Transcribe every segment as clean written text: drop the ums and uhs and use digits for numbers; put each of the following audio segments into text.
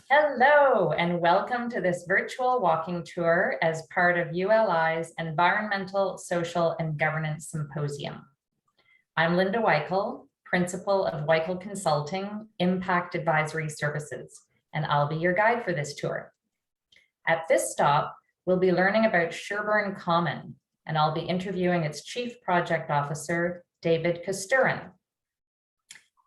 Hello, and welcome to this virtual walking tour as part of ULI's Environmental, Social, and Governance Symposium. I'm Linda Weichel, Principal of Weichel Consulting Impact Advisory Services, and I'll be your guide for this tour. At this stop, we'll be learning about Sherbourne Common, and I'll be interviewing its Chief Project Officer, David Kosturin.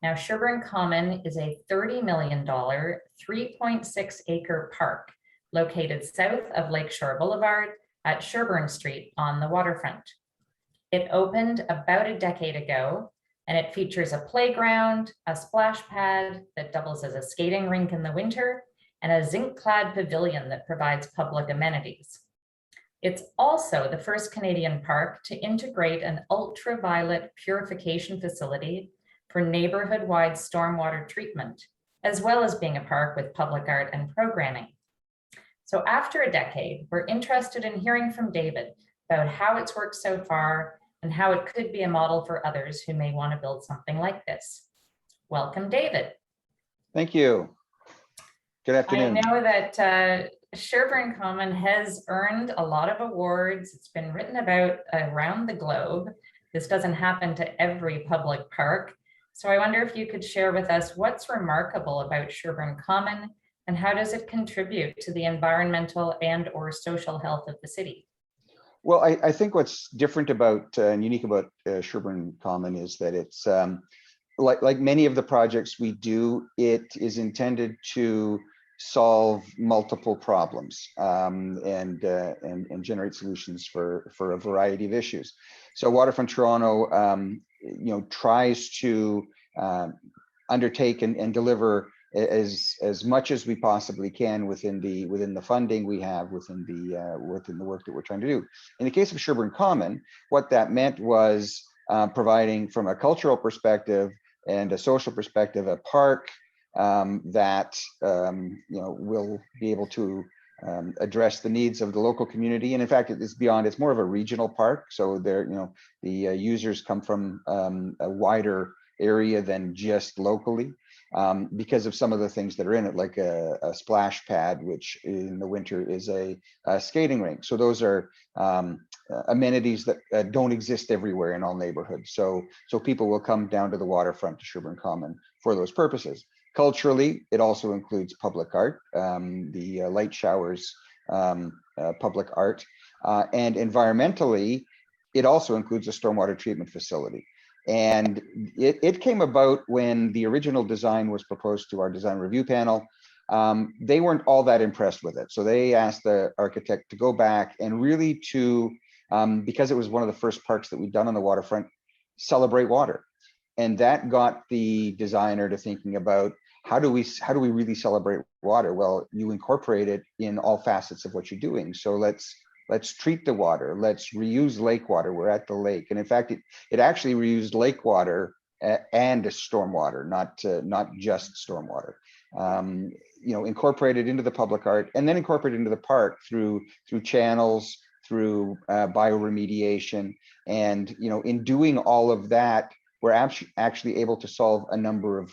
Now, Sherbourne Common is a $30 million, 3.6-acre park located south of Lakeshore Boulevard at Sherbourne Street on the waterfront. It opened about a decade ago, and it features a playground, a splash pad that doubles as a skating rink in the winter, and a zinc-clad pavilion that provides public amenities. It's also the first Canadian park to integrate an ultraviolet purification facility for neighborhood-wide stormwater treatment, as well as being a park with public art and programming. So after a decade, we're interested in hearing from David about how it's worked so far and how it could be a model for others who may want to build something like this. Welcome, David. Thank you. Good afternoon. I know that Sherbourne Common has earned a lot of awards. It's been written about around the globe. This doesn't happen to every public park. So I wonder if you could share with us what's remarkable about Sherbourne Common and how does it contribute to the environmental and/or social health of the city? Well, I think what's different about and unique about Sherbourne Common is that it's like many of the projects we do, it is intended to solve multiple problems and generate solutions for a variety of issues. So Waterfront Toronto, tries to undertake and deliver as much as we possibly can within the funding we have within the work that we're trying to do. In the case of Sherbourne Common, what that meant was providing, from a cultural perspective and a social perspective, a park that will be able to address the needs of the local community. And in fact, it's beyond, it's more of a regional park. So there, the users come from a wider area than just locally because of some of the things that are in it, like a splash pad, which in the winter is a skating rink. So those are amenities that don't exist everywhere in all neighborhoods. So people will come down to the waterfront to Sherbourne Common for those purposes. Culturally, it also includes public art, the light showers, public art, and environmentally, it also includes a stormwater treatment facility. And it came about when the original design was proposed to our design review panel. They weren't all that impressed with it. So they asked the architect to go back and really to, because it was one of the first parks that we'd done on the waterfront, celebrate water. And that got the designer to thinking about how do we really celebrate water? Well, you incorporate it in all facets of what you're doing. So let's treat the water. Let's reuse lake water. We're at the lake, and in fact, it actually reused lake water and stormwater, not just stormwater. Incorporated into the public art, and then incorporated into the park through channels, through bioremediation, and in doing all of that, we're actually able to solve a number of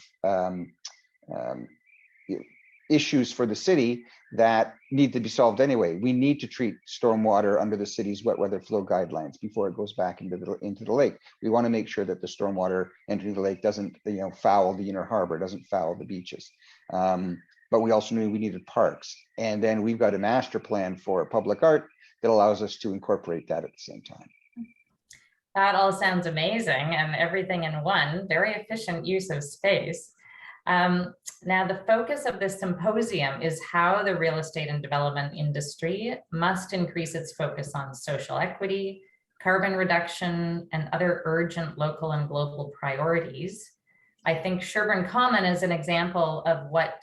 issues for the city that need to be solved anyway. We need to treat stormwater under the city's wet weather flow guidelines before it goes back into the lake. We want to make sure that the stormwater entering the lake doesn't foul the inner harbor, doesn't foul the beaches. But we also knew we needed parks. And then we've got a master plan for public art that allows us to incorporate that at the same time. That all sounds amazing, and everything in one, very efficient use of space. Now, the focus of this symposium is how the real estate and development industry must increase its focus on social equity, carbon reduction, and other urgent local and global priorities. I think Sherbourne Common is an example of what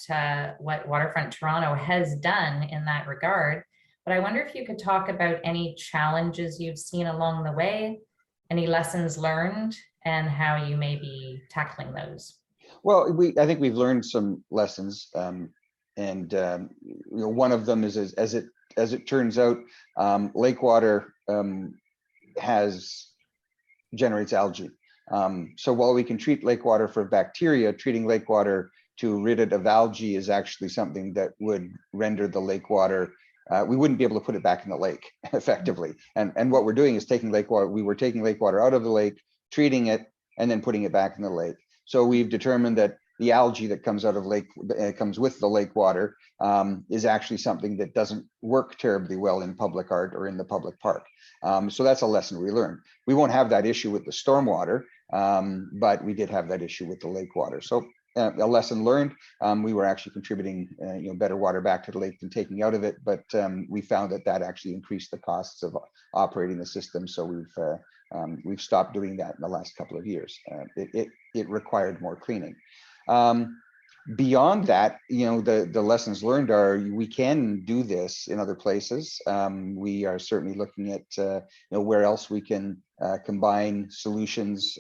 Waterfront Toronto has done in that regard. But I wonder if you could talk about any challenges you've seen along the way, any lessons learned, and how you may be tackling those. Well, I think we've learned some lessons, and one of them is as it turns out, lake water generates algae. So while we can treat lake water for bacteria, treating lake water to rid it of algae is actually something that would render the lake water, we wouldn't be able to put it back in the lake effectively. And what we're doing is taking lake water, we were taking lake water out of the lake, treating it, and then putting it back in the lake. So we've determined that the algae that comes out of lake, comes with the lake water, is actually something that doesn't work terribly well in public art or in the public park. So that's a lesson we learned. We won't have that issue with the stormwater, but we did have that issue with the lake water. So a lesson learned. We were actually contributing, better water back to the lake than taking out of it, but we found that that actually increased the costs of operating the system. So we've stopped doing that in the last couple of years. It required more cleaning. Beyond that, the lessons learned are we can do this in other places. We are certainly looking at where else we can combine solutions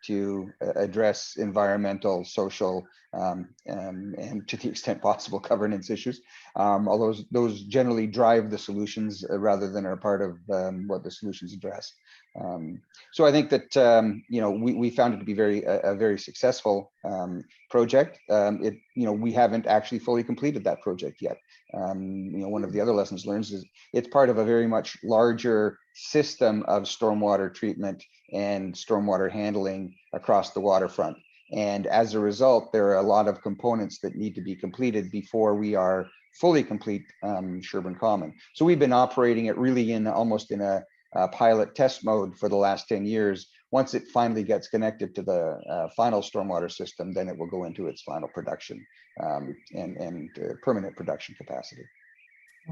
to address environmental, social, and to the extent possible governance issues. Although those generally drive the solutions rather than are part of what the solutions address. So I think that we found it to be a very successful project. We haven't actually fully completed that project yet. One of the other lessons learned is it's part of a very much larger system of stormwater treatment and stormwater handling across the waterfront. And as a result, there are a lot of components that need to be completed before we are fully complete Sherbourne Common. So we've been operating it really almost in a pilot test mode for the last 10 years. Once it finally gets connected to the final stormwater system, then it will go into its final production and permanent production capacity.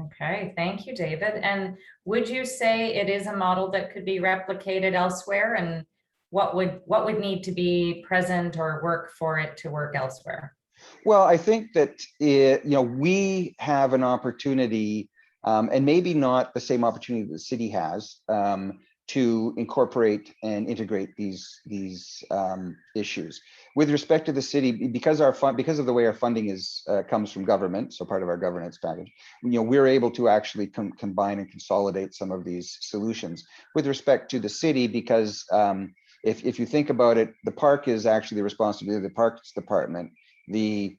Okay, thank you, David. And would you say it is a model that could be replicated elsewhere? And what would need to be present or work for it to work elsewhere? Well, I think that we have an opportunity, and maybe not the same opportunity the city has, to incorporate and integrate these issues. With respect to the city, because of the way our funding comes from government, so part of our governance package, we're able to actually combine and consolidate some of these solutions. With respect to the city, because if you think about it, the park is actually the responsibility of the Parks Department. The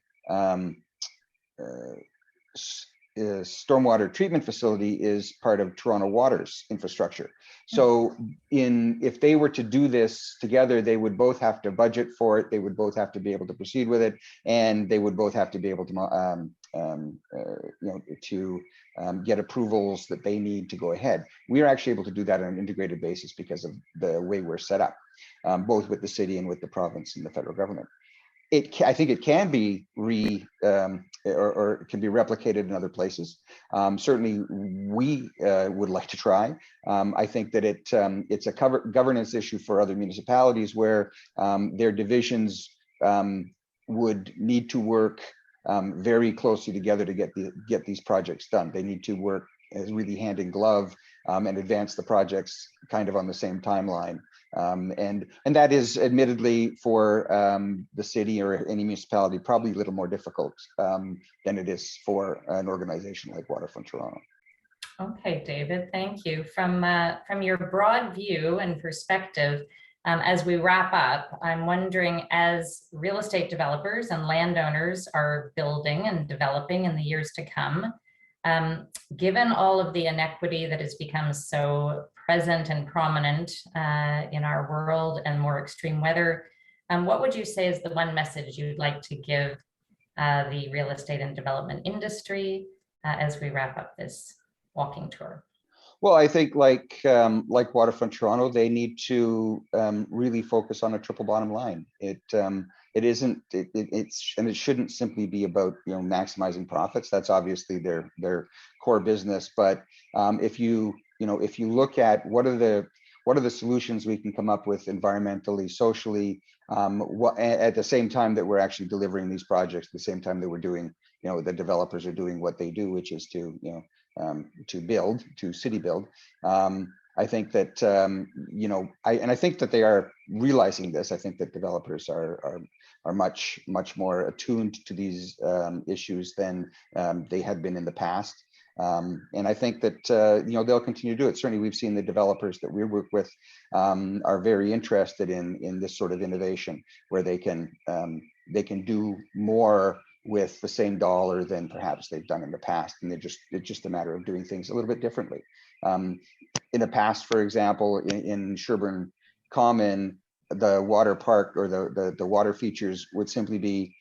stormwater treatment facility is part of Toronto Water's infrastructure. So if they were to do this together, they would both have to budget for it, they would both have to be able to proceed with it, and they would both have to be able to get approvals that they need to go ahead. We are actually able to do that on an integrated basis because of the way we're set up, both with the city and with the province and the federal government. I think it can be or it can be replicated in other places. Certainly, we would like to try. I think that it's a governance issue for other municipalities where their divisions would need to work very closely together to get these projects done. They need to work as really hand in glove and advance the projects kind of on the same timeline. And that is admittedly for the city or any municipality probably a little more difficult than it is for an organization like Waterfront Toronto. Okay, David, thank you. From your broad view and perspective, as we wrap up, I'm wondering, as real estate developers and landowners are building and developing in the years to come, given all of the inequity that has become so present and prominent in our world and more extreme weather, what would you say is the one message you'd like to give the real estate and development industry as we wrap up this walking tour? Well, I think like Waterfront Toronto, they need to really focus on a triple bottom line. It shouldn't simply be about maximizing profits. That's obviously their core business. But if you look at what are the solutions we can come up with environmentally, socially, at the same time that we're actually delivering these projects, at the same time that we're doing, the developers are doing what they do, which is to city build. I think that I think that they are realizing this. I think that developers are much more attuned to these issues than they had been in the past. And I think that they'll continue to do it. Certainly, we've seen the developers that we work with are very interested in this sort of innovation, where they can they can do more with the same dollar than perhaps they've done in the past. And it's just a matter of doing things a little bit differently. In the past, for example, in Sherbourne Common, the water park or the water features would simply be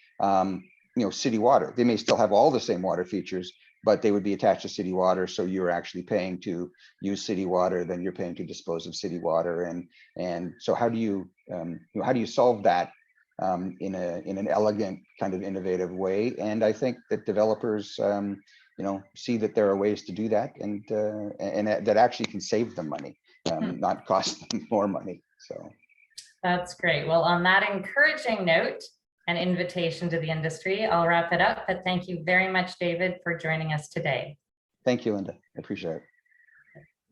city water. They may still have all the same water features, but they would be attached to city water. So you're actually paying to use city water, then you're paying to dispose of city water. And so how do you solve that in an elegant kind of innovative way? And I think that developers see that there are ways to do that, and that actually can save them money, not cost them more money. So that's great. Well, on that encouraging note, an invitation to the industry, I'll wrap it up, but thank you very much, David, for joining us today. Thank you, Linda. I appreciate it.